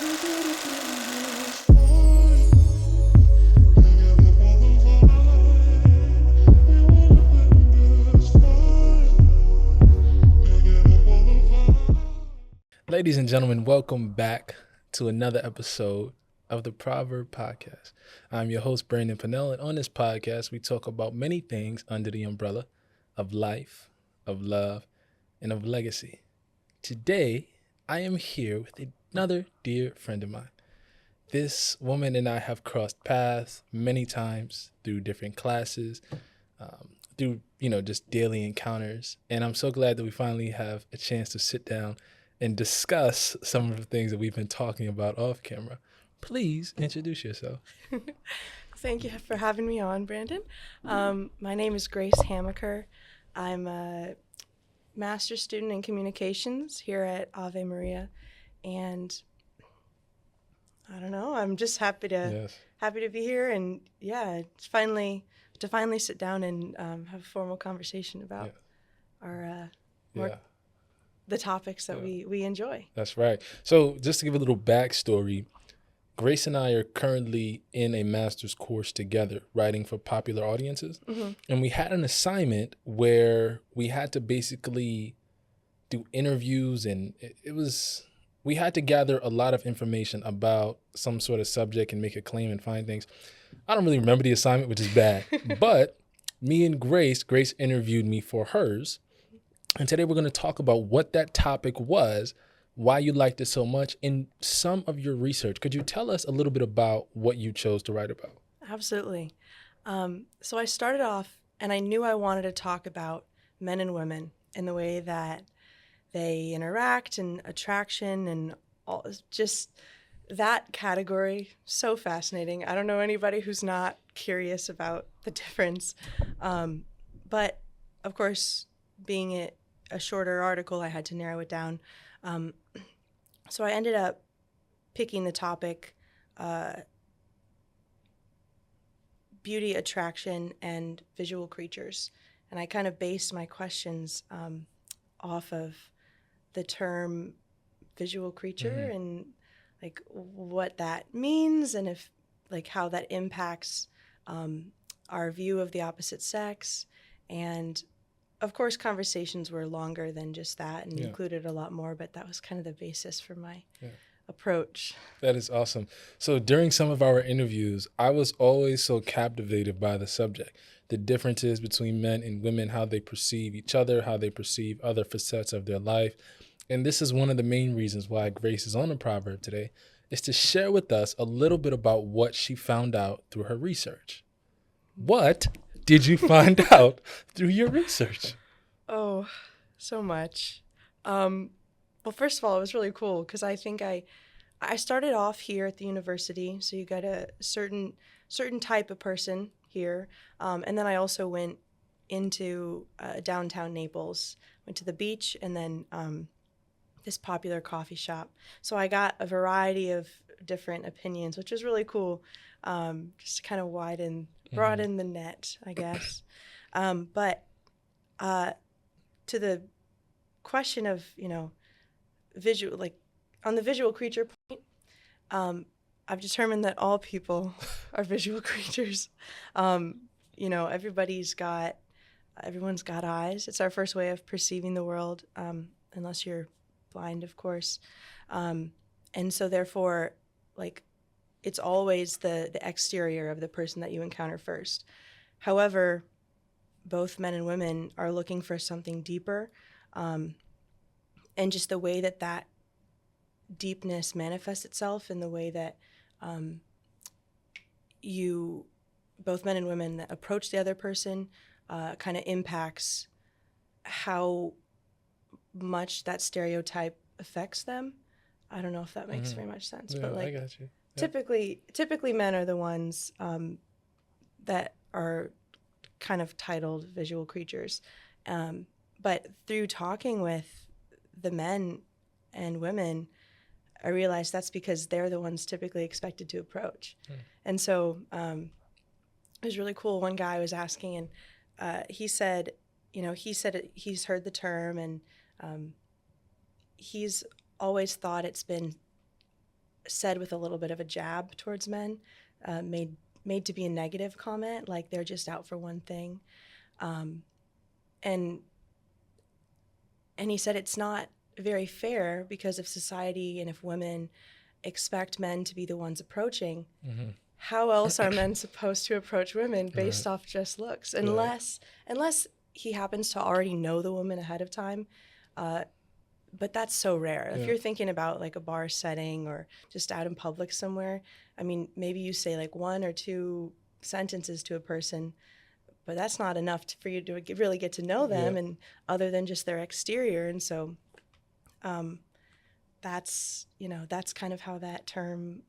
Ladies and gentlemen, welcome back to another episode of the Proverb podcast. I'm your host, Branden Pannell, and on this podcast, we talk about many things under the umbrella of life, of love, and of legacy. Today, I am here with another dear friend of mine. This woman and I have crossed paths many times through different classes, through, just daily encounters. And I'm so glad that we finally have a chance to sit down and discuss some of the things that we've been talking about off camera. Please introduce yourself. Thank you for having me on, Branden. My name is Grace Hamacher. I'm a master's student in communications here at Ave Maria, and I don't know. I'm just happy to be here, and it's finally sit down and have a formal conversation about our the topics that we enjoy. That's right. So just to give a little backstory, Grace and I are currently in a master's course together, writing for popular audiences. Mm-hmm. And we had an assignment where we had to basically do interviews, and we had to gather a lot of information about some sort of subject and make a claim and find things. I don't really remember the assignment, which is bad, but me and Grace interviewed me for hers. And today we're going to talk about what that topic was, why you liked it so much, and some of your research. Could you tell us a little bit about what you chose to write about? Absolutely. So I started off, and I knew I wanted to talk about men and women in the way that they interact and attraction and all, just that category. So fascinating. I don't know anybody who's not curious about the difference. But of course, being a shorter article, I had to narrow it down. So I ended up picking the topic, beauty, attraction, and visual creatures. And I kind of based my questions off of the term visual creature and like what that means, and if like how that impacts our view of the opposite sex. And of course, conversations were longer than just that and included a lot more, but that was kind of the basis for my approach. That is awesome. So during some of our interviews, I was always so captivated by the subject, the differences between men and women, how they perceive each other, how they perceive other facets of their life. And this is one of the main reasons why Grace is on the Proverb today, is to share with us a little bit about what she found out through her research. What did you find out through your research? Oh, so much. Well, first of all, it was really cool because I think I started off here at the university, so you got a certain type of person here, and then I also went into downtown Naples, went to the beach, and then this popular coffee shop. So I got a variety of different opinions, which was really cool, just to kind of broaden the net, I guess. But to the question of, visual, like on the visual creature point, I've determined that all people are visual creatures. Everyone's got eyes. It's our first way of perceiving the world, unless you're blind, of course. And so therefore, like, it's always the exterior of the person that you encounter first. However, both men and women are looking for something deeper, and just the way that deepness manifests itself in the way that both men and women that approach the other person kind of impacts how much that stereotype affects them. I don't know if that makes very much sense, but like, I got you. Typically men are the ones that are kind of titled visual creatures. But through talking with the men and women, I realized that's because they're the ones typically expected to approach. And so it was really cool. One guy was asking, and he said he's heard the term, and he's always thought it's been said with a little bit of a jab towards men, made to be a negative comment, like they're just out for one thing. And he said it's not very fair because if society and if women expect men to be the ones approaching, how else are men supposed to approach women based off just looks? Unless he happens to already know the woman ahead of time. But that's so rare. If you're thinking about like a bar setting or just out in public somewhere, I mean, maybe you say like 1 or 2 sentences to a person, but that's not enough for you to really get to know them, and other than just their exterior. And so that's kind of how that term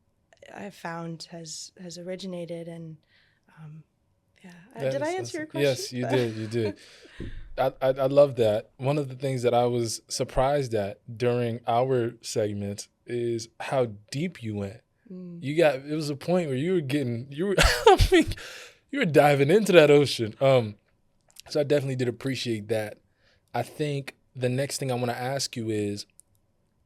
I've found has originated. And did I answer your question? Yes, you did. I love that. One of the things that I was surprised at during our segment is how deep you went. It was a point where you were I mean, you were diving into that ocean. So I definitely did appreciate that. I think the next thing I want to ask you is,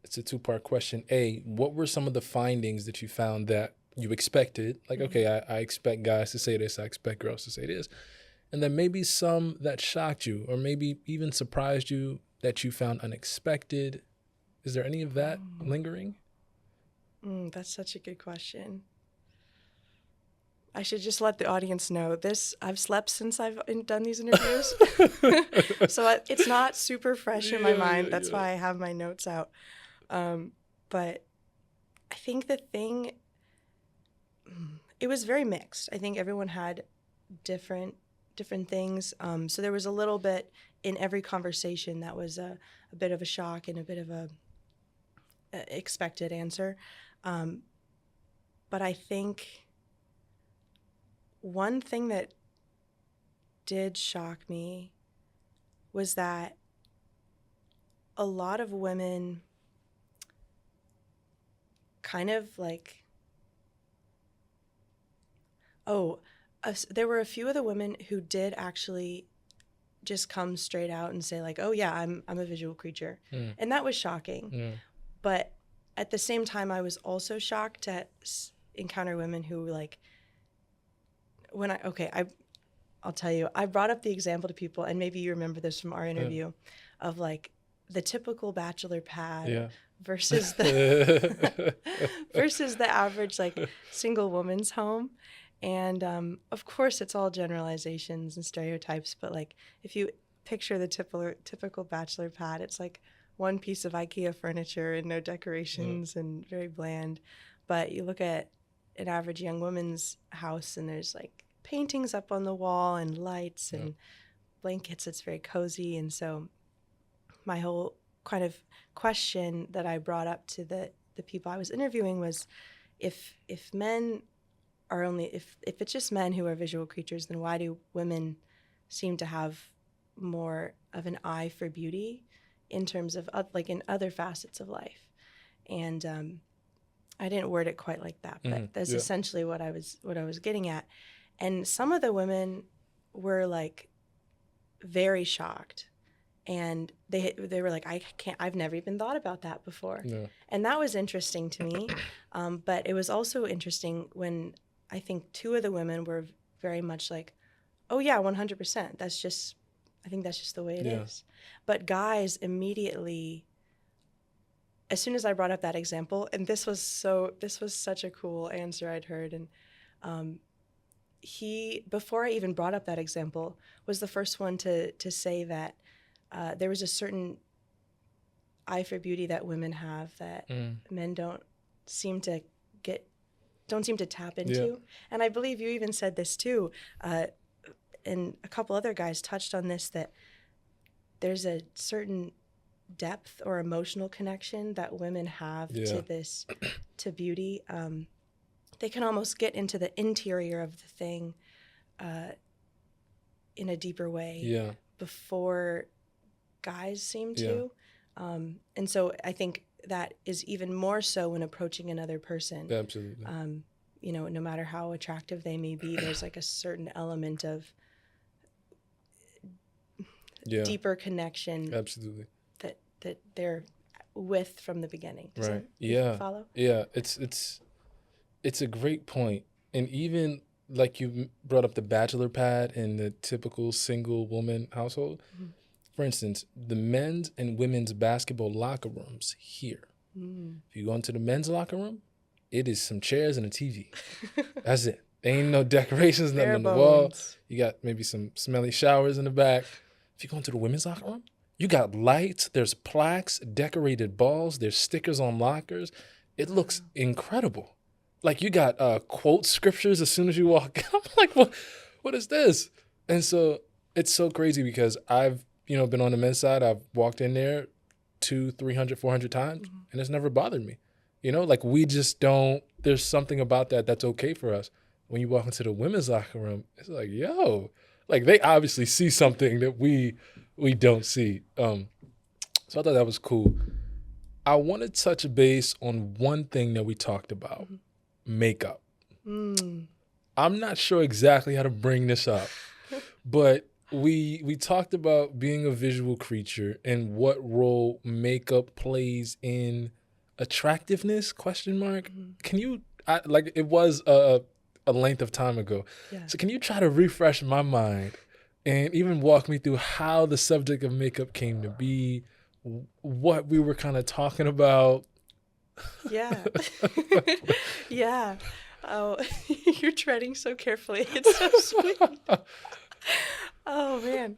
it's a 2-part question. A, what were some of the findings that you found that you expected? Like, okay, I expect guys to say this, I expect girls to say this. And then maybe some that shocked you or maybe even surprised you that you found unexpected. Is there any of that lingering? That's such a good question. I should just let the audience know this. I've slept since I've done these interviews. So it's not super fresh in my mind. That's why I have my notes out. But I think it was very mixed. I think everyone had different things. So there was a little bit in every conversation that was a bit of a shock and a bit of a expected answer. But I think one thing that did shock me was that a lot of women kind of like, there were a few of the women who did actually just come straight out and say like, oh yeah, I'm a visual creature. And that was shocking. But at the same time, I was also shocked to encounter women who like, I'll tell you, I brought up the example to people, and maybe you remember this from our interview, of like the typical bachelor pad versus the versus the average like single woman's home. And of course, it's all generalizations and stereotypes, but like if you picture the typical bachelor pad, it's like one piece of IKEA furniture and no decorations and very bland. But you look at an average young woman's house and there's like paintings up on the wall and lights and blankets. It's very cozy. And so my whole kind of question that I brought up to the people I was interviewing was, if men are if it's just men who are visual creatures, then why do women seem to have more of an eye for beauty in terms of like in other facets of life? And I didn't word it quite like that, but that's essentially what I was getting at. And some of the women were like very shocked, and they were like, I've never even thought about that before. And that was interesting to me. But it was also interesting when I think 2 of the women were very much like, oh yeah, 100%. I think that's just the way it is. But guys immediately, as soon as I brought up that example, and this was such a cool answer I'd heard, and he, before I even brought up that example, was the first one to say that there was a certain eye for beauty that women have that men don't seem to tap into. And I believe you even said this too, and a couple other guys touched on this, that there's a certain depth or emotional connection that women have to beauty. They can almost get into the interior of the thing in a deeper way before guys seem to. And so I think that is even more so when approaching another person. Absolutely. No matter how attractive they may be, there's like a certain element of deeper connection. Absolutely. That they're with from the beginning. Does Right. you Yeah. follow? Yeah. It's a great point. And even like you brought up the bachelor pad in the typical single woman household. Mm-hmm. For instance, the men's and women's basketball locker rooms here. Mm. If you go into the men's locker room, it is some chairs and a TV. That's it. There ain't no decorations, nothing Bare on the wall. bones. You got maybe some smelly showers in the back. If you go into the women's locker room, you got lights, there's plaques, decorated balls, there's stickers on lockers. It looks incredible. Like you got quote scriptures as soon as you walk in. I'm like, what is this? And so it's so crazy because I've, been on the men's side. I've walked in there 200, 300, 400 times, and it's never bothered me. Like we just don't, there's something about that's okay for us. When you walk into the women's locker room, it's like, yo, like they obviously see something that we don't see. So I thought that was cool. I want to touch base on one thing that we talked about, makeup. I'm not sure exactly how to bring this up, but we talked about being a visual creature and what role makeup plays in attractiveness, ? Can you, it was a length of time ago. Yeah. So can you try to refresh my mind and even walk me through how the subject of makeup came to be, what we were kind of talking about? Yeah. Yeah. Oh, you're treading so carefully. It's so sweet. Oh, man.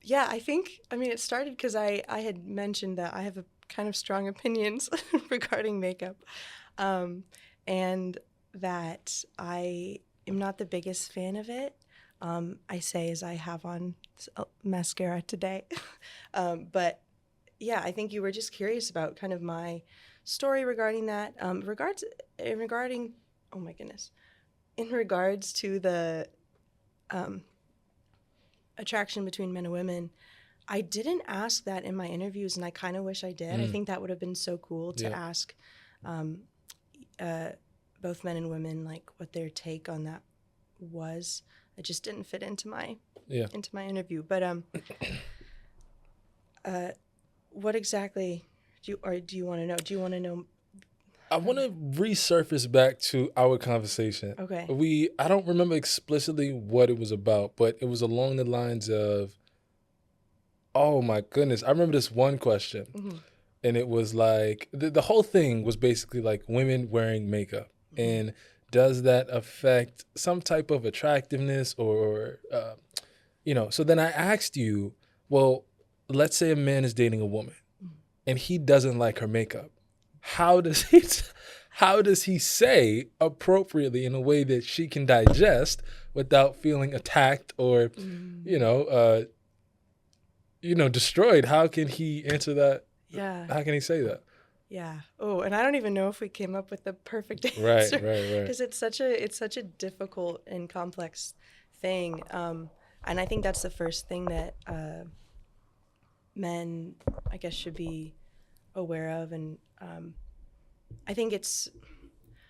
Yeah, it started because I had mentioned that I have a kind of strong opinions regarding makeup, and that I am not the biggest fan of it. I say as I have on mascara today. But yeah, I think you were just curious about kind of my story regarding that. Regarding, oh my goodness, in regards to the attraction between men and women, I didn't ask that in my interviews, and I kind of wish I did. I think that would have been so cool to ask both men and women like what their take on that was. It just didn't fit into my interview. But what exactly do you want to know? Do you want to know? I want to resurface back to our conversation. Okay. I don't remember explicitly what it was about, but it was along the lines of, oh my goodness, I remember this one question, and it was like, the whole thing was basically like women wearing makeup, and does that affect some type of attractiveness or, so then I asked you, well, let's say a man is dating a woman, and he doesn't like her makeup. How does he say appropriately in a way that she can digest without feeling attacked or, destroyed? How can he answer that? Yeah. How can he say that? Yeah. Oh, and I don't even know if we came up with the perfect answer. Right. Because it's such a difficult and complex thing. And I think that's the first thing that men, I guess, should be aware of. And I think it's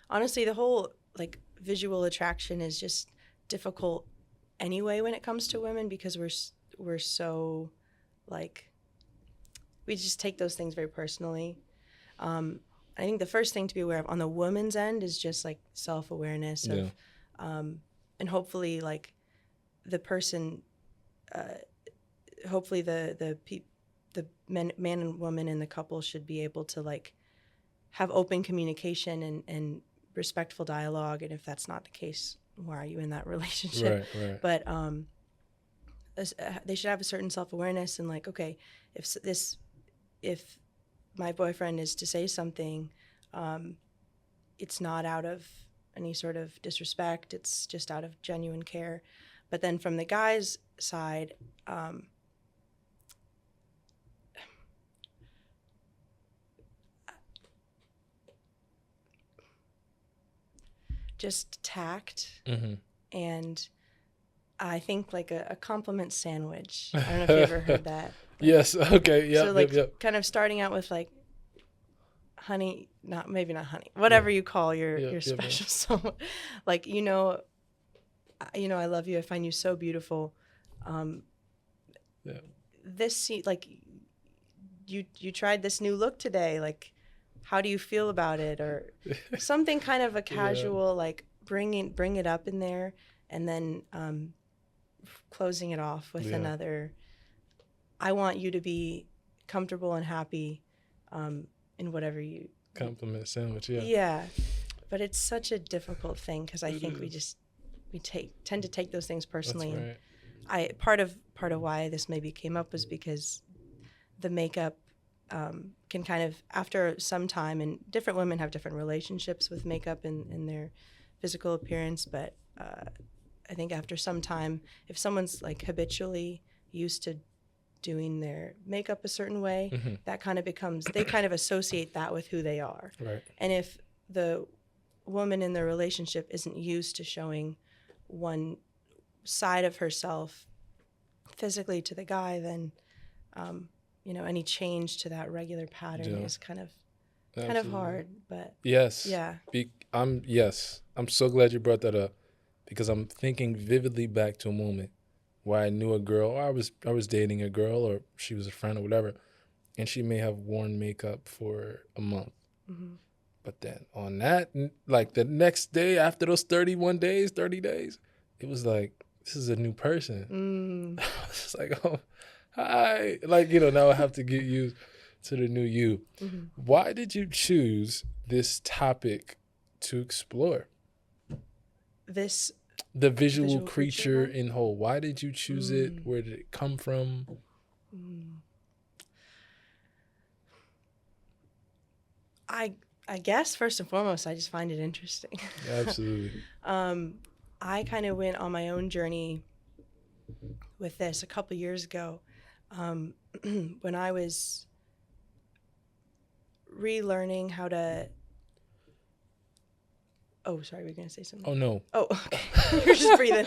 honestly the whole like visual attraction is just difficult anyway when it comes to women, because we're so like, we just take those things very personally. I think the first thing to be aware of on the woman's end is just like self-awareness of, and hopefully like the person, hopefully the man and woman in the couple should be able to like have open communication and respectful dialogue. And if that's not the case, why are you in that relationship? Right. But they should have a certain self-awareness and like, okay, if my boyfriend is to say something, it's not out of any sort of disrespect. It's just out of genuine care. But then from the guy's side, just tact, and I think like a compliment sandwich. I don't know if you ever heard that. Yes. Okay. Yeah. So like kind of starting out with like, honey, maybe not honey, whatever you call your special someone. Like, I love you. I find you so beautiful. This like you tried this new look today. Like, how do you feel about it? Or something kind of a casual, like bring it up in there, and then closing it off with another. I want you to be comfortable and happy in whatever you compliment sandwich. Yeah. Yeah, but it's such a difficult thing because I think we tend to take those things personally. That's right. And part of why this maybe came up was because the makeup can kind of, after some time, and different women have different relationships with makeup and their physical appearance, but I think after some time, if someone's like habitually used to doing their makeup a certain way, that kind of becomes, they kind of associate that with who they are. Right. And if the woman in the relationship isn't used to showing one side of herself physically to the guy, then any change to that regular pattern is kind of hard. But yes, yeah, I'm so glad you brought that up, because I'm thinking vividly back to a moment where I knew a girl, or I was dating a girl, or she was a friend or whatever, and she may have worn makeup for a month. But then on that, like the next day after those 30 days, it was like, this is a new person. I was just like, oh, hi. Like, now I have to get used to the new you. Why did you choose this topic to explore? The visual creature in whole. Why did you choose it? Where did it come from? I guess first and foremost, I just find it interesting. Absolutely. I kind of went on my own journey with this a couple years ago when I was relearning how to. Oh, sorry, were you going to say something? Oh, no. Oh, okay. You're just breathing.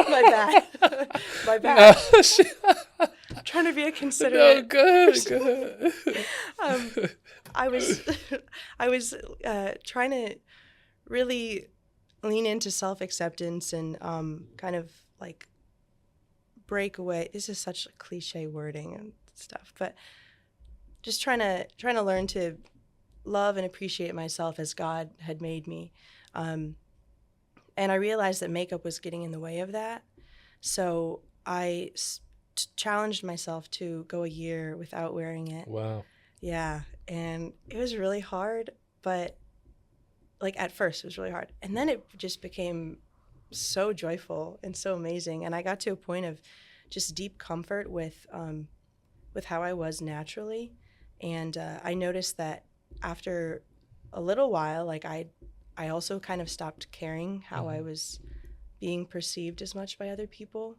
My bad. My bad. No. I'm trying to be a considerate. No, good. I was trying to really lean into self-acceptance and kind of like break away. This is such cliche wording and stuff, but just trying to learn to love and appreciate myself as God had made me. And I realized that makeup was getting in the way of that. So I challenged myself to go a year without wearing it. Wow. Yeah. And it was really hard, but like at first it was really hard. And then it just became so joyful and so amazing. And I got to a point of just deep comfort with how I was naturally. And I noticed that after a little while, like I also kind of stopped caring how I was being perceived as much by other people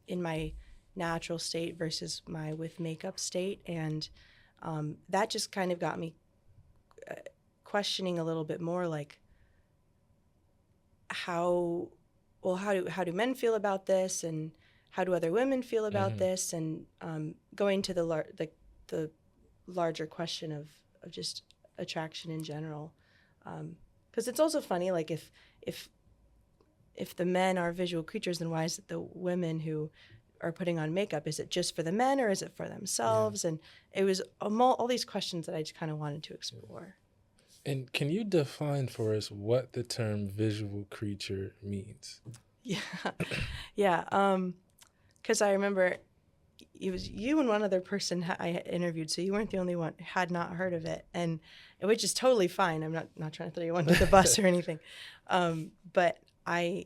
in my natural state versus my with makeup state. And that just kind of got me questioning a little bit more, like how do men feel about this, and how do other women feel about this, and going to the larger question of just attraction in general, because it's also funny, like if the men are visual creatures, then why is it the women who are putting on makeup, is it just for the men or is it for themselves? And it was all these questions that I just kind of wanted to explore. And can you define for us what the term visual creature means? Yeah. Because I remember it was you and one other person I interviewed, so you weren't the only one who had not heard of it, and which is totally fine. I'm not trying to throw you under the bus or anything, but I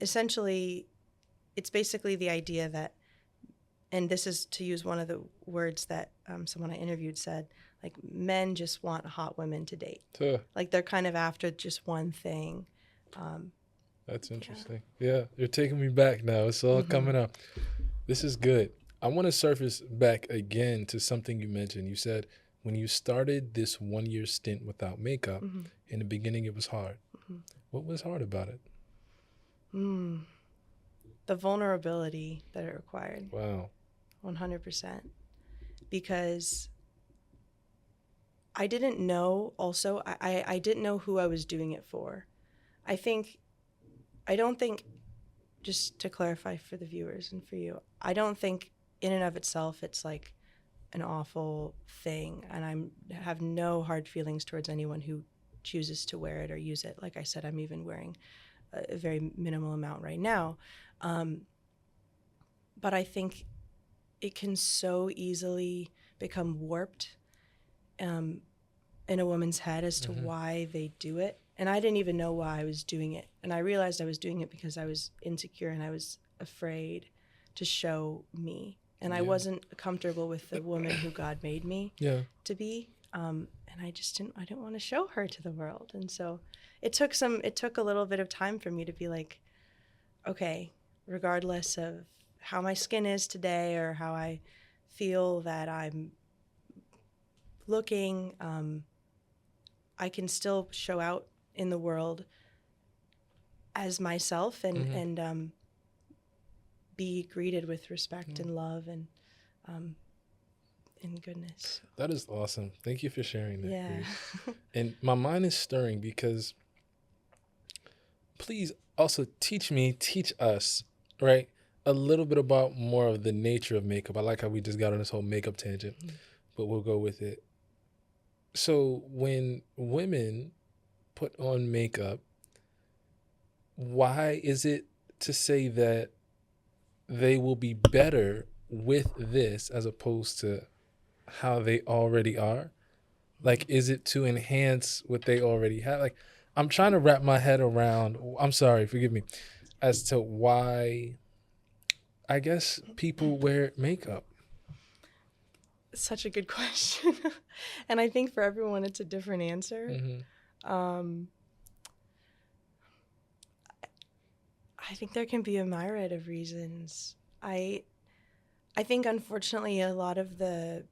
essentially, it's basically the idea that, and this is to use one of the words that someone I interviewed said, like men just want hot women to date. Like they're kind of after just one thing. That's interesting. Yeah, you're taking me back now. It's all coming up. This is good. I want to surface back again to something you mentioned. You said when you started this 1 year stint without makeup, in the beginning it was hard. What was hard about it? The vulnerability that it required. Wow. 100%. Because I didn't know also, I didn't know who I was doing it for. I don't think, just to clarify for the viewers and for you, I don't think in and of itself, it's like an awful thing. And I have no hard feelings towards anyone who chooses to wear it or use it. Like I said, I'm even wearing a very minimal amount right now. But I think it can so easily become warped in a woman's head as to why they do it. And I didn't even know why I was doing it. And I realized I was doing it because I was insecure and I was afraid to show me. And I wasn't comfortable with the woman who God made me to be. And I didn't want to show her to the world. And so it took a little bit of time for me to be like, okay, regardless of how my skin is today or how I feel that I'm looking, I can still show out in the world as myself and be greeted with respect and love and goodness. That is awesome. Thank you for sharing that, Yeah. Grace. And my mind is stirring because please also teach us, right, a little bit about more of the nature of makeup. I like how we just got on this whole makeup tangent, but we'll go with it. So when women put on makeup, why is it to say that they will be better with this as opposed to how they already are? Like, is it to enhance what they already have? Like, I'm trying to wrap my head around, I'm sorry, forgive me, as to why, I guess, people wear makeup. Such a good question. And I think for everyone, it's a different answer. I think there can be a myriad of reasons. I think, unfortunately, a lot of the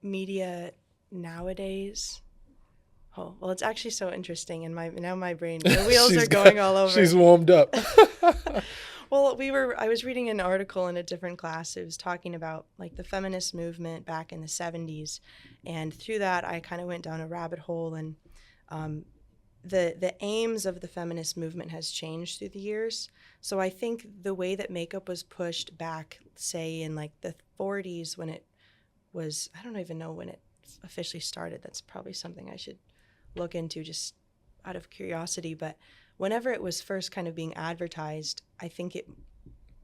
media nowadays. Oh, well, it's actually so interesting, and my brain, the wheels are going all over. She's warmed up. Well, I was reading an article in a different class. It was talking about like the feminist movement back in the 70s, and through that, I kind of went down a rabbit hole, and the aims of the feminist movement has changed through the years. So I think the way that makeup was pushed back, say in like the 40s, when it was, I don't even know when it officially started. That's probably something I should look into just out of curiosity. But whenever it was first kind of being advertised, I think it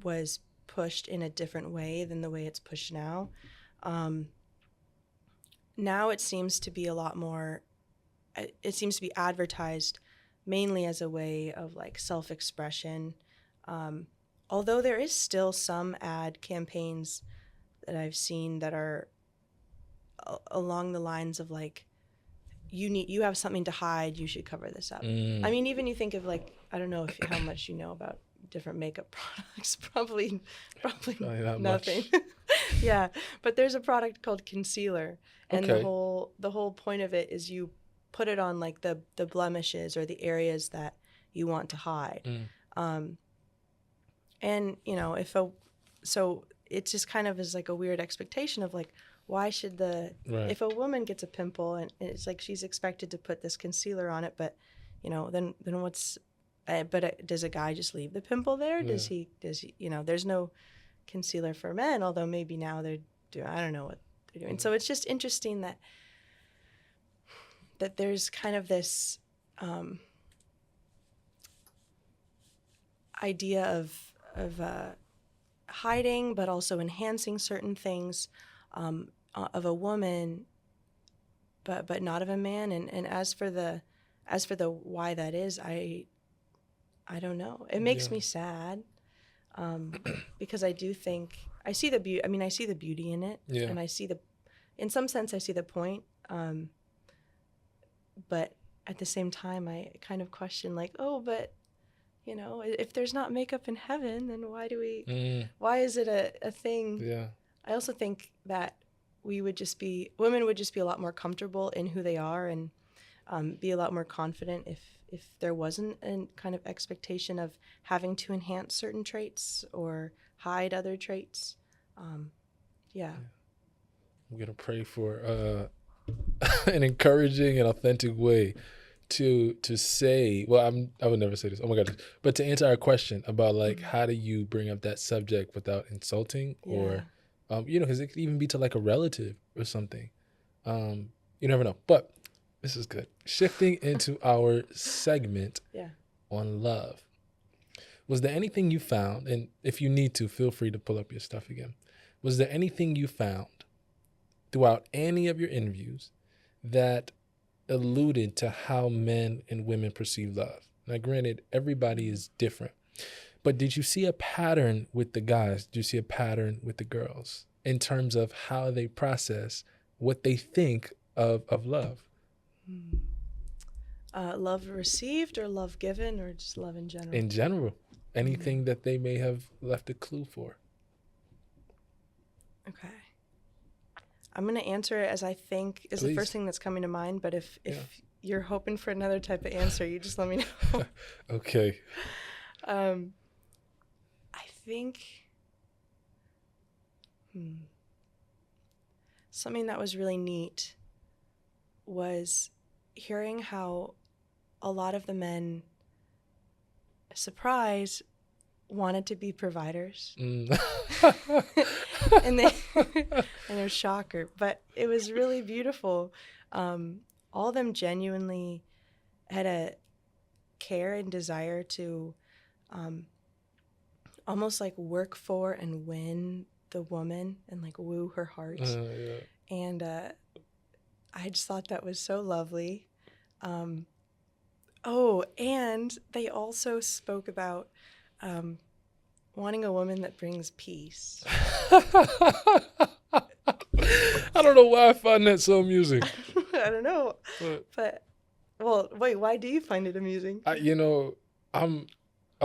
was pushed in a different way than the way it's pushed now. Now it seems to be a lot more, it seems to be advertised mainly as a way of like self-expression. Although there is still some ad campaigns that I've seen that are along the lines of like, you have something to hide, you should cover this up. I mean, even you think of like, I don't know how much you know about different makeup products, probably nothing. Yeah, but there's a product called concealer, and the whole point of it is you put it on like the blemishes or the areas that you want to hide. And you know, so it just kind of is like a weird expectation of like, why should if a woman gets a pimple and it's like she's expected to put this concealer on it, but you know, then what's, does a guy just leave the pimple there? Does he, you know, there's no concealer for men, although maybe now they're doing, I don't know what they're doing. So it's just interesting that there's kind of this idea of hiding, but also enhancing certain things of a woman, but not of a man. And as for the why that is, I don't know. It makes me sad because I do think I see the beauty. I mean, I see the beauty in it, and I see in some sense, I see the point. But at the same time, I kind of question like, oh, but you know, if there's not makeup in heaven, then why is it a thing? Yeah. I also think that women would just be a lot more comfortable in who they are and be a lot more confident if there wasn't a kind of expectation of having to enhance certain traits or hide other traits. Yeah. I'm going to pray for an encouraging and authentic way to say, well, I would never say this. Oh my God. But to answer our question about like, how do you bring up that subject without insulting or, because it could even be to like a relative or something. You never know. But this is good. Shifting into our segment on love. Was there anything you found, and if you need to, feel free to pull up your stuff again. Was there anything you found throughout any of your interviews that alluded to how men and women perceive love? Now, granted, everybody is different, but did you see a pattern with the guys? Did you see a pattern with the girls in terms of how they process what they think of love? Love received or love given or just love in general? In general, anything that they may have left a clue for. Okay. I'm going to answer it as I think is the first thing that's coming to mind, but if you're hoping for another type of answer, you just let me know. Okay. I think something that was really neat was hearing how a lot of the men, surprise, wanted to be providers. And it was shocker, but it was really beautiful. All of them genuinely had a care and desire to almost like work for and win the woman and like woo her heart. And I just thought that was so lovely. And they also spoke about wanting a woman that brings peace. I don't know why I find that so amusing. I don't know. But well, wait, why do you find it amusing? I'm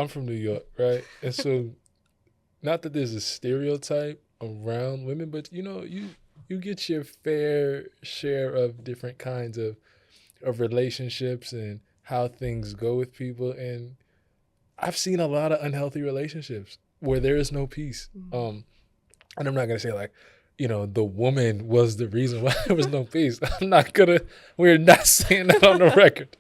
from New York, right? And so not that there's a stereotype around women, but you get your fair share of different kinds of relationships and how things go with people. And I've seen a lot of unhealthy relationships where there is no peace. And I'm not going to say like, the woman was the reason why there was no peace. We're not saying that on the record.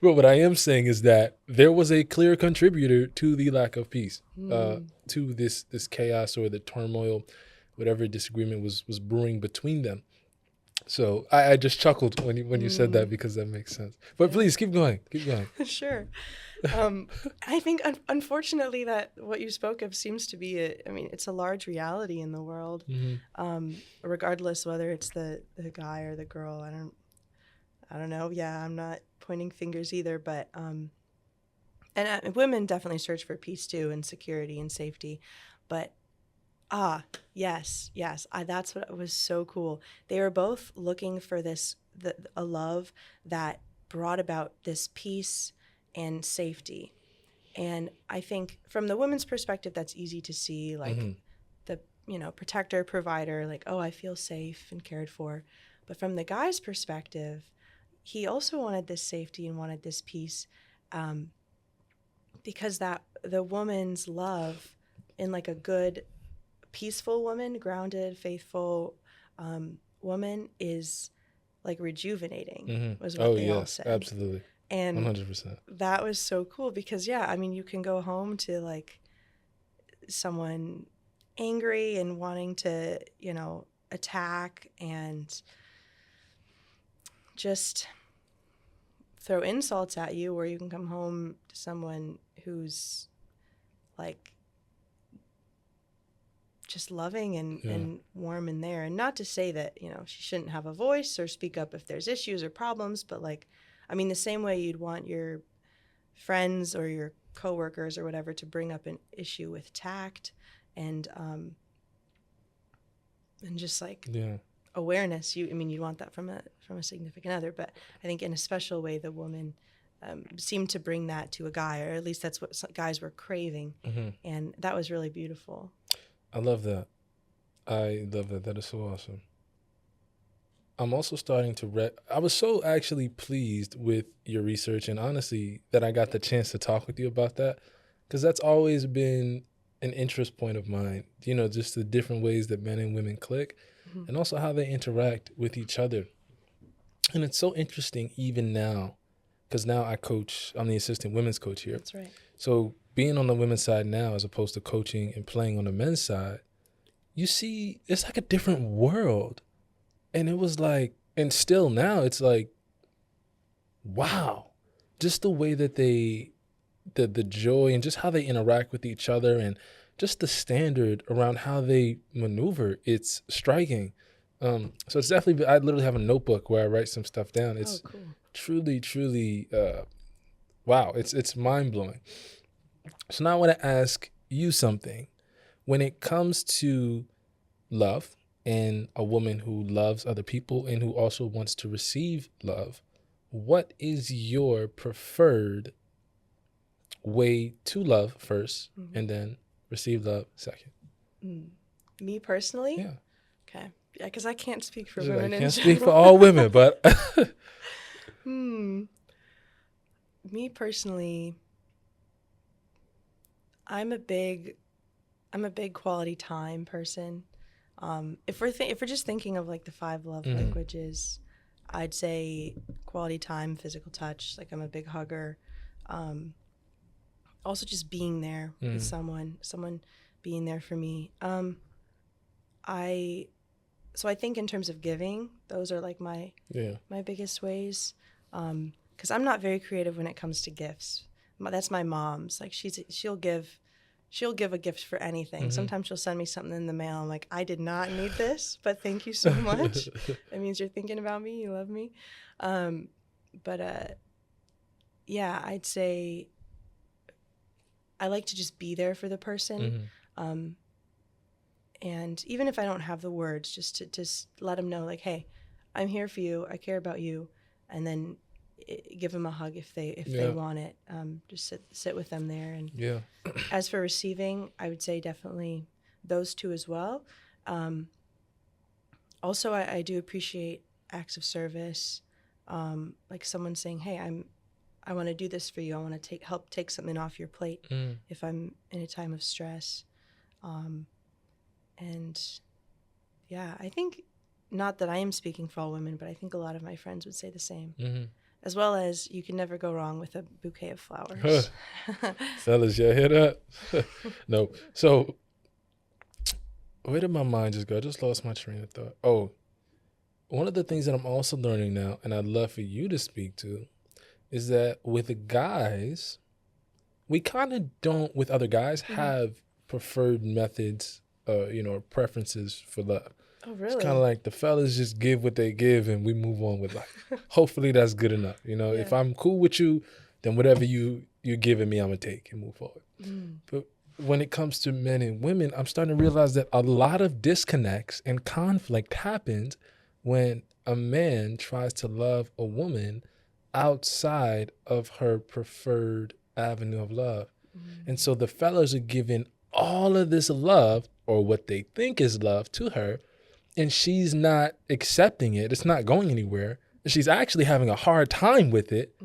But what I am saying is that there was a clear contributor to the lack of peace, to this chaos or the turmoil, whatever disagreement was brewing between them. So I just chuckled when you said that, because that makes sense. But please keep going. Sure. I think unfortunately that what you spoke of seems to be it's a large reality in the world, regardless whether it's the guy or the girl. I don't know. Yeah, I'm not pointing fingers either, but and women definitely search for peace too, and security and safety. But yes, that's what was so cool. They were both looking for a love that brought about this peace and safety. And I think from the woman's perspective, that's easy to see, like the protector, provider, like, oh, I feel safe and cared for. But from the guy's perspective, he also wanted this safety and wanted this peace, because that the woman's love in like a good, peaceful woman, grounded, faithful woman is like rejuvenating, was what they all said. Absolutely. And 100%. That was so cool because, you can go home to like someone angry and wanting to, attack and just throw insults at you, or you can come home to someone who's like just loving and warm in there. And not to say that, she shouldn't have a voice or speak up if there's issues or problems, but like, the same way you'd want your friends or your coworkers or whatever to bring up an issue with tact and just like awareness. You'd want that from a significant other, but I think in a special way, the woman seemed to bring that to a guy, or at least that's what guys were craving, and that was really beautiful. I love that. That is so awesome. I'm also starting to I was so actually pleased with your research, and honestly that I got the chance to talk with you about that, because that's always been an interest point of mine, just the different ways that men and women click, and also how they interact with each other. And it's so interesting even now because now I'm the assistant women's coach here. That's right. So being on the women's side now, as opposed to coaching and playing on the men's side, you see, it's like a different world. And it was like, and still now it's like, wow, just the way that the joy and just how they interact with each other and just the standard around how they maneuver, it's striking. So it's definitely, I literally have a notebook where I write some stuff down. It's cool. truly, wow, it's mind-blowing. So now I want to ask you something. When it comes to love and a woman who loves other people and who also wants to receive love, what is your preferred way to love first and then receive love second? Me personally? Yeah. Okay. Yeah, because I can't speak for I women in can't general. speak for all women, but Me personally, I'm a big quality time person. If we're just thinking of like the 5 love languages, I'd say quality time, physical touch. Like I'm a big hugger. Also just being there with someone being there for me. So I think in terms of giving, those are like my biggest ways. Because I'm not very creative when it comes to gifts. That's my mom's. Like she'll give a gift for anything. Sometimes she'll send me something in the mail. I'm like, I did not need this, but thank you so much. That means you're thinking about me. You love me. Yeah, I'd say I like to just be there for the person. And even if I don't have the words, just to let them know, like, hey, I'm here for you. I care about you. And then give them a hug if they want it. Just sit with them there. And as for receiving, I would say definitely those two as well. Also, I do appreciate acts of service, like someone saying, hey, I want to do this for you. I want to help take something off your plate if I'm in a time of stress. And yeah, I think, not that I am speaking for all women, but I think a lot of my friends would say the same. As well as you can never go wrong with a bouquet of flowers. Fellas, y'all hear that? No. So where did my mind just go? I just lost my train of thought. Oh, one of the things that I'm also learning now, and I'd love for you to speak to, is that with the guys, we kind of don't, with other guys, have preferred methods, preferences for love. Oh, really? It's kind of like the fellas just give what they give and we move on with life. Hopefully that's good enough. If I'm cool with you, then whatever you're giving me, I'm going to take and move forward. But when it comes to men and women, I'm starting to realize that a lot of disconnects and conflict happens when a man tries to love a woman outside of her preferred avenue of love. And so the fellas are giving all of this love, or what they think is love, to her, and she's not accepting it. It's not going anywhere. She's actually having a hard time with it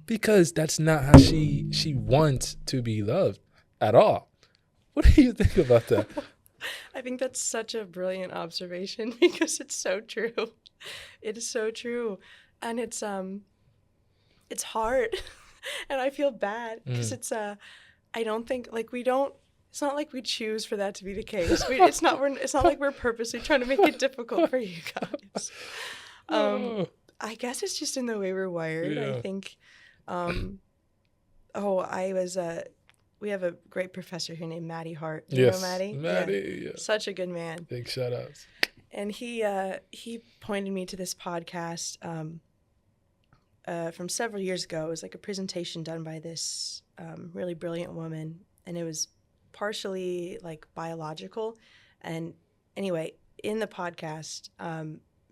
because that's not how she wants to be loved at all. What do you think about that? I think that's such a brilliant observation because it's so true. It is so true. And it's hard. And I feel bad because I don't think, like, it's not like we choose for that to be the case. It's not like we're purposely trying to make it difficult for you guys. I guess it's just in the way we're wired. Yeah. I think, we have a great professor here named Maddie Hart. You know Maddie? Maddie, yeah. Such a good man. Big shout outs. And he pointed me to this podcast from several years ago. It was like a presentation done by this really brilliant woman, and it was partially like biological. And anyway, in the podcast,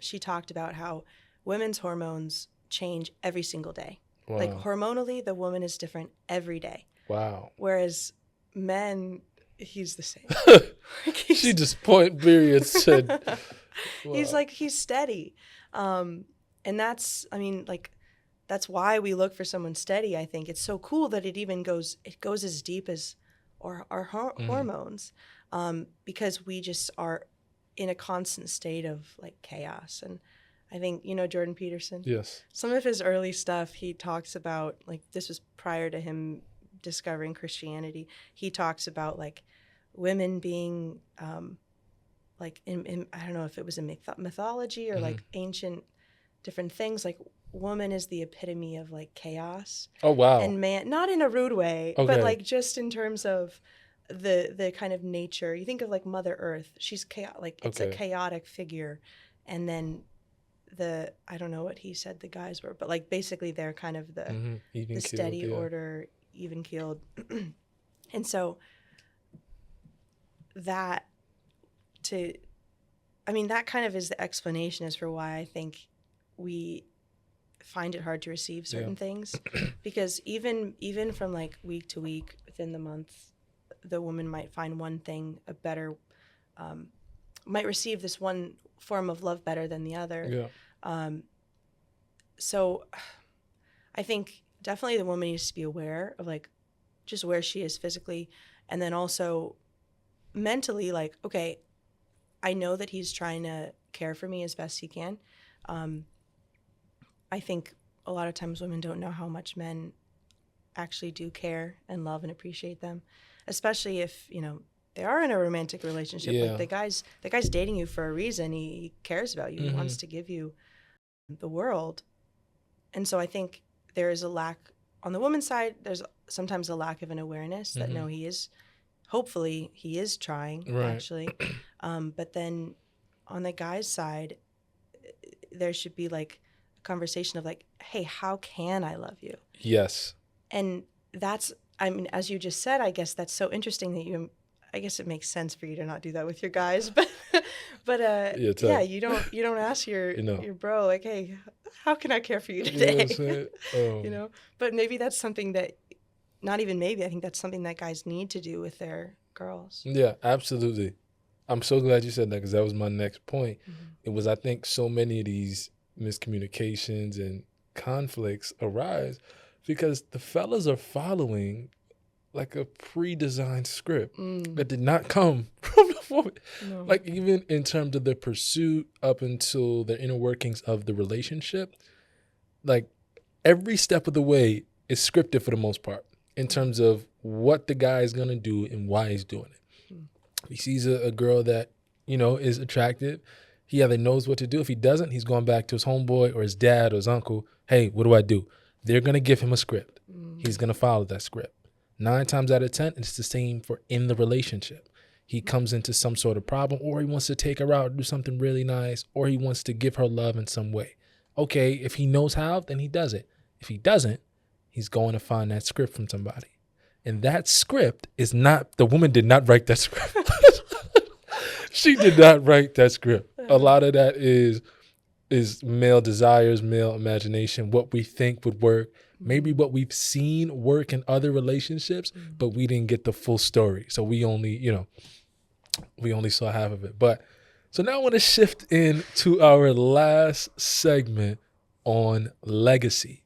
she talked about how women's hormones change every single day. Wow. Like hormonally, the woman is different every day. Wow. Whereas men, he's the same. She just point period said. Wow. He's steady. And that's why we look for someone steady. I think it's so cool that it goes as deep as our hormones, because we just are in a constant state of like chaos. And I think, Jordan Peterson. Yes. Some of his early stuff, he talks about, like, this was prior to him discovering Christianity. He talks about, like, women being, like, in I don't know if it was in mythology or, like, ancient different things. Like, woman is the epitome of, like, chaos. Oh, wow. And man, not in a rude way, Okay. but, like, just in terms of the kind of nature. You think of, like, Mother Earth. She's like, it's a chaotic figure. And then I don't know what he said the guys were, but, like, basically they're kind of the steady order, even keeled. And so that kind of is the explanation as for why I think we find it hard to receive certain things, because even from, like, week to week within the month, the woman might find one thing a better, might receive this one form of love better than the other. So I think definitely the woman needs to be aware of, like, just where she is physically, and then also mentally, like, okay, I know that he's trying to care for me as best he can. I think a lot of times women don't know how much men actually do care and love and appreciate them, especially if, they are in a romantic relationship. Like, the guy's dating you for a reason. He cares about you. He wants to give you the world. And so I think there is a lack on the woman's side. There's sometimes a lack of an awareness that no, hopefully he is trying, actually. But then on the guy's side, there should be, like, a conversation of, like, hey, how can I love you? Yes. And that's, as you just said, I guess that's so interesting that I guess it makes sense for you to not do that with your guys, but you don't ask your bro, like, hey, how can I care for you today? But maybe that's something that, not even maybe, I think that's something that guys need to do with their girls. Yeah, absolutely. I'm so glad you said that, because that was my next point. It was, I think, so many of these miscommunications and conflicts arise because the fellas are following, like, a pre-designed script that did not come from the woman. No. Like, even in terms of the pursuit up until the inner workings of the relationship, like, every step of the way is scripted for the most part in terms of what the guy is going to do and why he's doing it. He sees a girl that, is attractive. He either knows what to do. If he doesn't, he's going back to his homeboy or his dad or his uncle. Hey, what do I do? They're going to give him a script. He's going to follow that script. 9 times out of 10, it's the same for in the relationship. He comes into some sort of problem, or he wants to take her out, do something really nice, or he wants to give her love in some way. Okay, if he knows how, then he does it. If he doesn't, he's going to find that script from somebody. And that script is not, the woman did not write that script. She did not write that script. A lot of that is male desires, male imagination, what we think would work, maybe what we've seen work in other relationships, but we didn't get the full story. So we only saw half of it. But so now I want to shift into our last segment on legacy.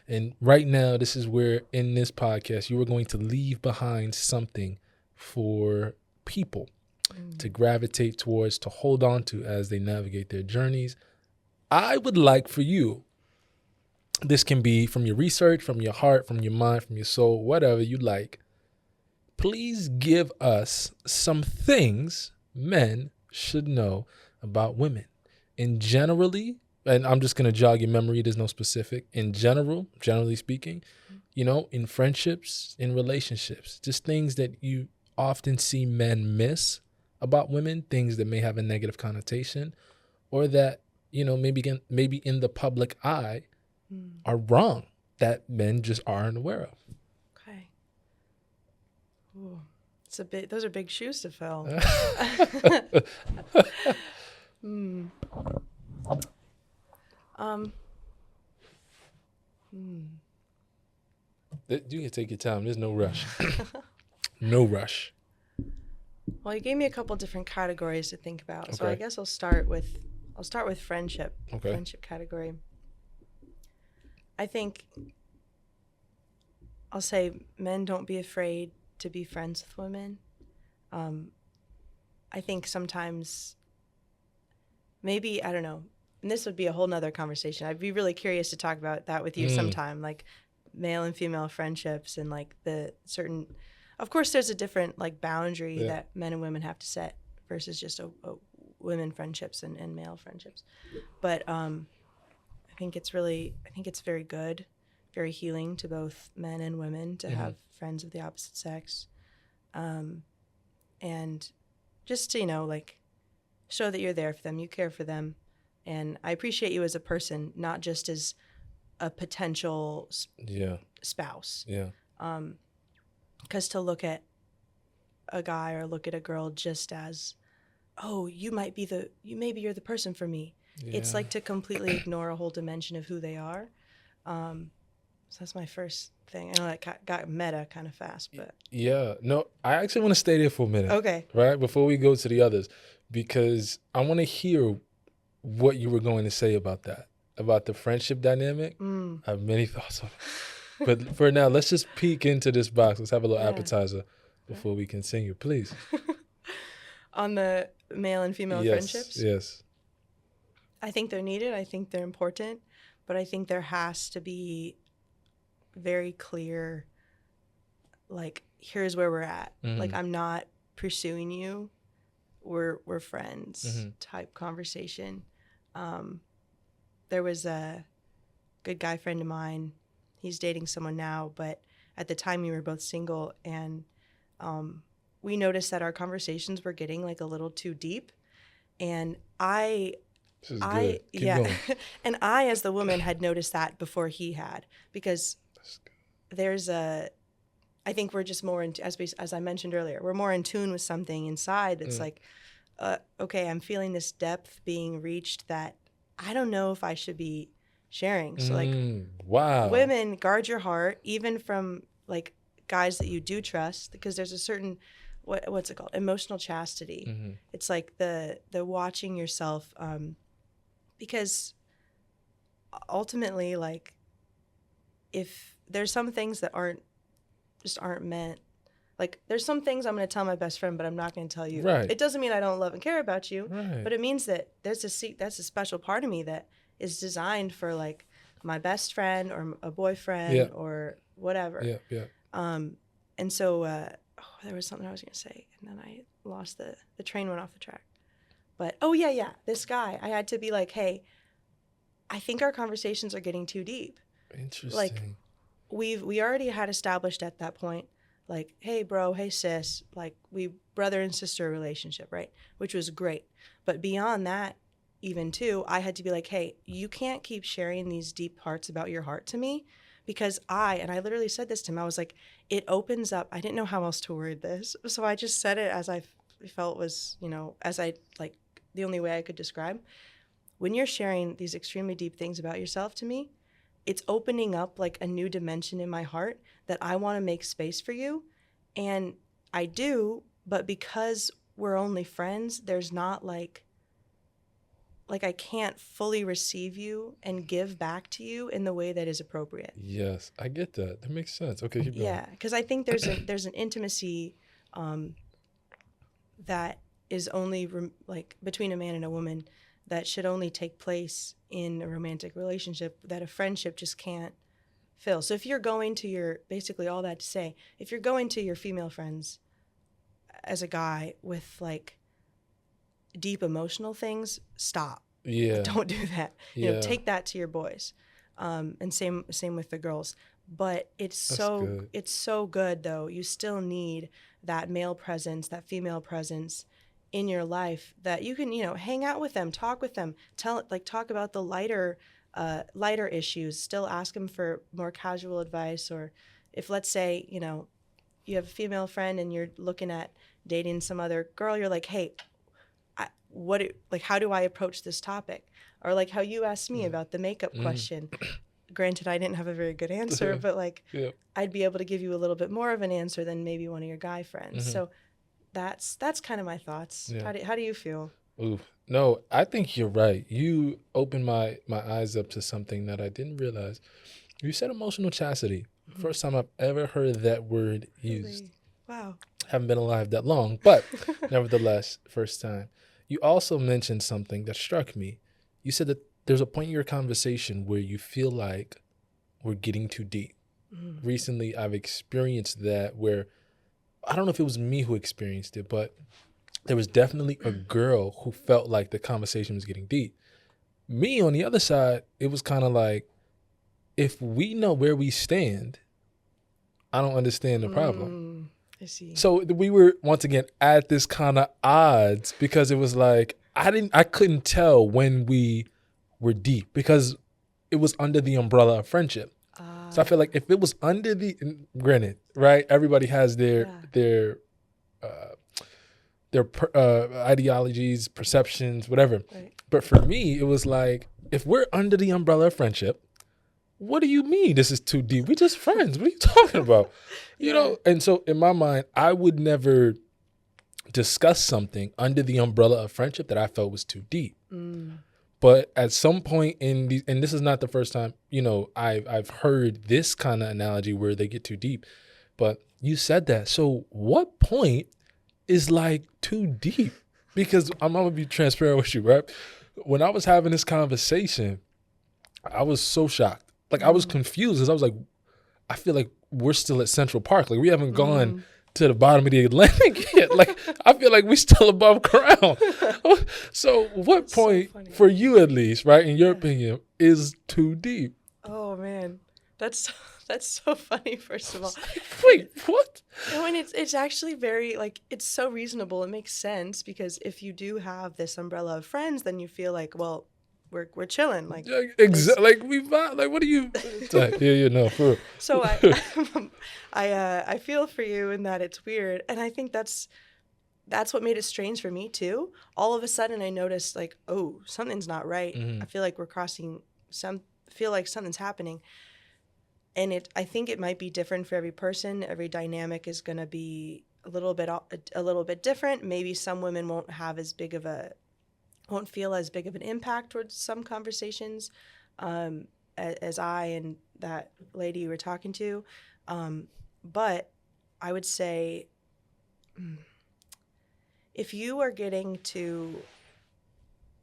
And right now, this is where in this podcast, you are going to leave behind something for people to gravitate towards, to hold on to as they navigate their journeys. I would like for you, this can be from your research, from your heart, from your mind, from your soul, whatever you like. Please give us some things men should know about women. And generally, and I'm just going to jog your memory, there's no specific. In general, generally speaking, in friendships, in relationships, just things that you often see men miss about women, things that may have a negative connotation, or that, maybe in the public eye are wrong, that men just aren't aware of. Okay. Ooh, those are big shoes to fill. You can take your time. There's no rush. No rush. Well, you gave me a couple different categories to think about. Okay. So I guess I'll start with friendship. Okay. Friendship category. I think I'll say men, don't be afraid to be friends with women. I think sometimes maybe, I don't know, and this would be a whole nother conversation. I'd be really curious to talk about that with you sometime, like male and female friendships and like the certain, of course there's a different like boundary that men and women have to set versus just a women friendships and male friendships. But I think it's very good, very healing to both men and women to have friends of the opposite sex. And just to, like show that you're there for them, you care for them. And I appreciate you as a person, not just as a potential spouse. Yeah. Because to look at a guy or look at a girl just as, oh, maybe you're the person for me. Yeah. It's like to completely ignore a whole dimension of who they are. So that's my first thing. I know that got meta kind of fast, but. Yeah. No, I actually want to stay there for a minute. Okay. Right? Before we go to the others, because I want to hear what you were going to say about that, about the friendship dynamic. I have many thoughts on it. But for now, let's just peek into this box. Let's have a little appetizer before we continue, please. On the male and female friendships? Yes. I think they're needed. I think they're important. But I think there has to be very clear, like, here's where we're at. Like, I'm not pursuing you. We're friends type conversation. There was a good guy friend of mine. He's dating someone now, but at the time we were both single, and we noticed that our conversations were getting like a little too deep. And This is good. Keep going. And I, as the woman, had noticed that before he had, because I think we're just more as I mentioned earlier, we're more in tune with something inside that's like, okay, I'm feeling this depth being reached that I don't know if I should be sharing. So like, wow, women, guard your heart, even from like guys that you do trust, because there's a certain, what's it called? Emotional chastity. It's like the watching yourself, because ultimately, like, if there's some things that aren't meant, like there's some things I'm going to tell my best friend, but I'm not going to tell you. Right. It doesn't mean I don't love and care about you, right. But it means that that's a special part of me that is designed for like my best friend or a boyfriend or whatever. Yeah. And so there was something I was going to say, and then I lost the train went off the track. But this guy, I had to be like, hey, I think our conversations are getting too deep. Interesting. Like we already had established at that point, like, hey bro, hey sis, like we brother and sister relationship, right? Which was great. But beyond that, even too, I had to be like, hey, you can't keep sharing these deep parts about your heart to me, because I literally said this to him, I was like, it opens up, I didn't know how else to word this. So I just said it as I felt was, as I like the only way I could describe. When you're sharing these extremely deep things about yourself to me, it's opening up like a new dimension in my heart that I want to make space for you. And I do, but because we're only friends, there's not like I can't fully receive you and give back to you in the way that is appropriate. Yes, I get that. That makes sense. Okay, keep going. Yeah, because I think there's an intimacy that is only like between a man and a woman that should only take place in a romantic relationship that a friendship just can't fill. So if you're going to basically all that to say, if you're going to your female friends as a guy with like deep emotional things, stop. Yeah. Don't do that. Yeah. Take that to your boys. And same with the girls. But it's so good though. You still need that male presence, that female presence in your life that you can, hang out with them, talk with them, talk about the lighter issues, still ask them for more casual advice. Or if, let's say, you have a female friend and you're looking at dating some other girl, you're like, hey, how do I approach this topic? Or like how you asked me about the makeup question. Granted, I didn't have a very good answer, but I'd be able to give you a little bit more of an answer than maybe one of your guy friends. So that's kind of my thoughts. Yeah. How do you feel? Ooh, no, I think you're right. You opened my eyes up to something that I didn't realize. You said emotional chastity. First time I've ever heard that word used. Really? Wow. Haven't been alive that long, but nevertheless, first time. You also mentioned something that struck me. You said that there's a point in your conversation where you feel like we're getting too deep. Recently, I've experienced that where, I don't know if it was me who experienced it, but there was definitely a girl who felt like the conversation was getting deep. Me, on the other side, it was kind of like, if we know where we stand, I don't understand the problem. I see. So we were, once again, at this kind of odds, because it was like, I couldn't tell when we were deep because it was under the umbrella of friendship. So I feel like if it was under the, granted, right, everybody has their ideologies, perceptions, whatever. Right. But for me, it was like, if we're under the umbrella of friendship, what do you mean this is too deep? We just friends. What are you talking about? You know? And so in my mind, I would never discuss something under the umbrella of friendship that I felt was too deep. But at some point and this is not the first time, you know, I've heard this kind of analogy where they get too deep. But you said that. So what point is like too deep? Because I'm gonna be transparent with you, right? When I was having this conversation, I was so shocked. Like I was confused because I was like, I feel like we're still at Central Park. Like we haven't gone to the bottom of the Atlantic yet. Like I feel like we're still above ground. So what point, for you at least, right, in your opinion, is too deep? Oh man, that's so funny. First of all, wait, what? I mean, it's actually very, like, it's so reasonable. It makes sense because if you do have this umbrella of friends, then you feel like, well, we're chilling, like like we vibe. Like what do you? Yeah, no, for real. So I feel for you in that it's weird, and I think that's what made it strange for me too. All of a sudden, I noticed like, oh, something's not right. I feel like we're crossing feel like something's happening, and I think it might be different for every person. Every dynamic is going to be a little bit different. Maybe some women won't feel as big of an impact towards some conversations as I and that lady you were talking to. But I would say if you are getting to,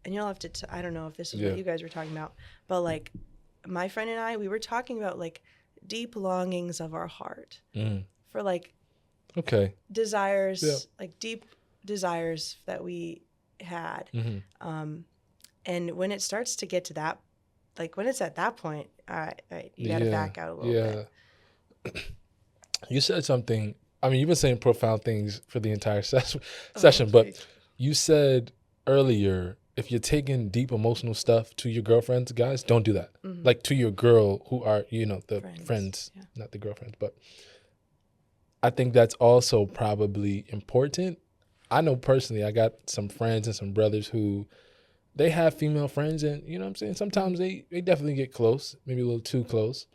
and you'll have to, I don't know if this is what you guys were talking about, but like my friend and I, we were talking about like deep longings of our heart for like desires, like deep desires that we had. And when it starts to get to that, like when it's at that point, all right, you got to back out a little bit. You said something, I mean, you've been saying profound things for the entire session, but you said earlier, if you're taking deep emotional stuff to your girlfriends, guys, don't do that. Like to your girl who are, you know, the friends, not the girlfriends. But I think that's also probably important. I know personally, I got some friends and some brothers who they have female friends, and you know what I'm saying? Sometimes they definitely get close, maybe a little too close.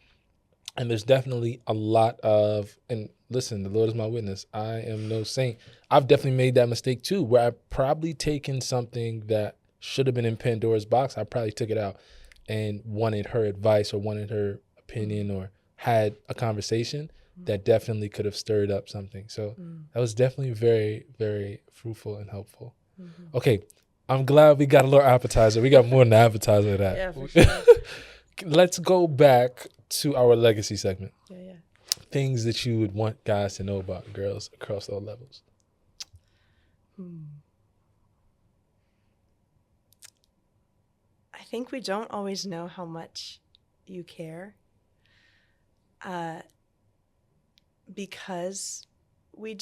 And there's definitely a lot of, and listen, the Lord is my witness, I am no saint. I've definitely made that mistake too, where I've probably taken something that should have been in Pandora's box. I probably took it out and wanted her advice or wanted her opinion or had a conversation that definitely could have stirred up something. So that was definitely very, very fruitful and helpful. Okay, I'm glad we got a little appetizer. We got more than an appetizer of that. Yeah, for sure. Let's go back to our legacy segment. Yeah. Things that you would want guys to know about girls across all levels. I think we don't always know how much you care. Because we're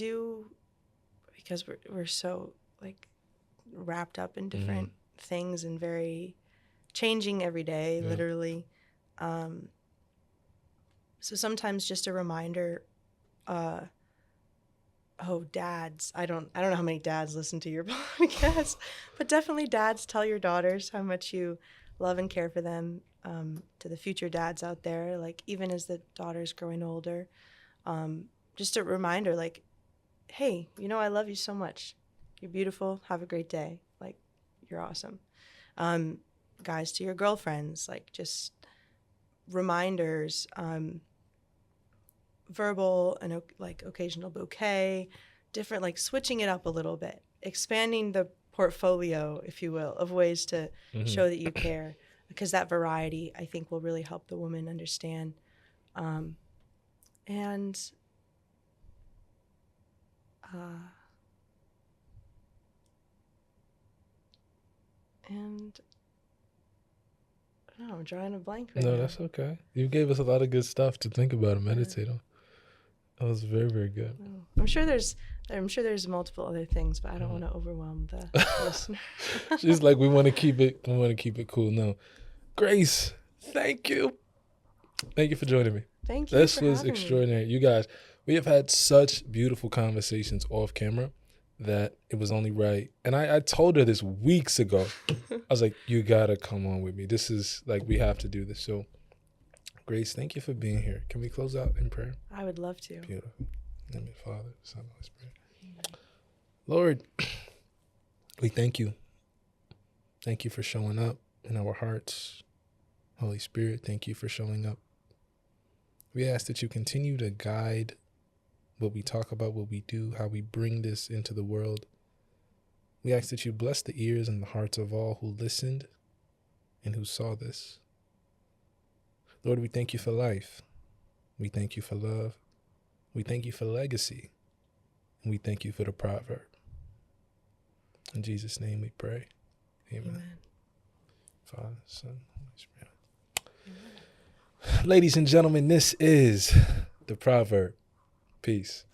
so like wrapped up in different things and very changing every day, literally. So sometimes just a reminder, dads, I don't know how many dads listen to your podcast, but definitely dads, tell your daughters how much you love and care for them, to the future dads out there, like even as the daughter's growing older. Just a reminder, like, hey, you know, I love you so much. You're beautiful. Have a great day. Like, you're awesome. Guys, to your girlfriends, like, just reminders, verbal and like occasional bouquet, different, like switching it up a little bit, expanding the portfolio, if you will, of ways to show that you care. because that variety, I think, will really help the woman understand. And I don't know, I'm drawing a blank right No, now. that's okay. You gave us a lot of good stuff to think about and meditate on. That was very, very good. I'm sure there's multiple other things, but I don't want to overwhelm the listener. She's like, we want to keep it cool. No. Grace, thank you. Thank you for joining me. Thank you. This for was having extraordinary. You guys, we have had such beautiful conversations off camera that it was only right. And I told her this weeks ago. I was like, you gotta come on with me. This is like, we have to do this. So Grace, thank you for being here. Can we close out in prayer? I would love to. Beautiful. In the name of the Father, Son, and Holy Spirit. Amen. Lord, we thank you. Thank you for showing up in our hearts. Holy Spirit, thank you for showing up. We ask that you continue to guide what we talk about, what we do, how we bring this into the world. We ask that you bless the ears and the hearts of all who listened and who saw this. Lord, we thank you for life. We thank you for love. We thank you for legacy. And we thank you for the proverb. In Jesus' name we pray. Amen. Amen. Father, Son, Holy Spirit. Amen. Ladies and gentlemen, this is the Proverb. Peace.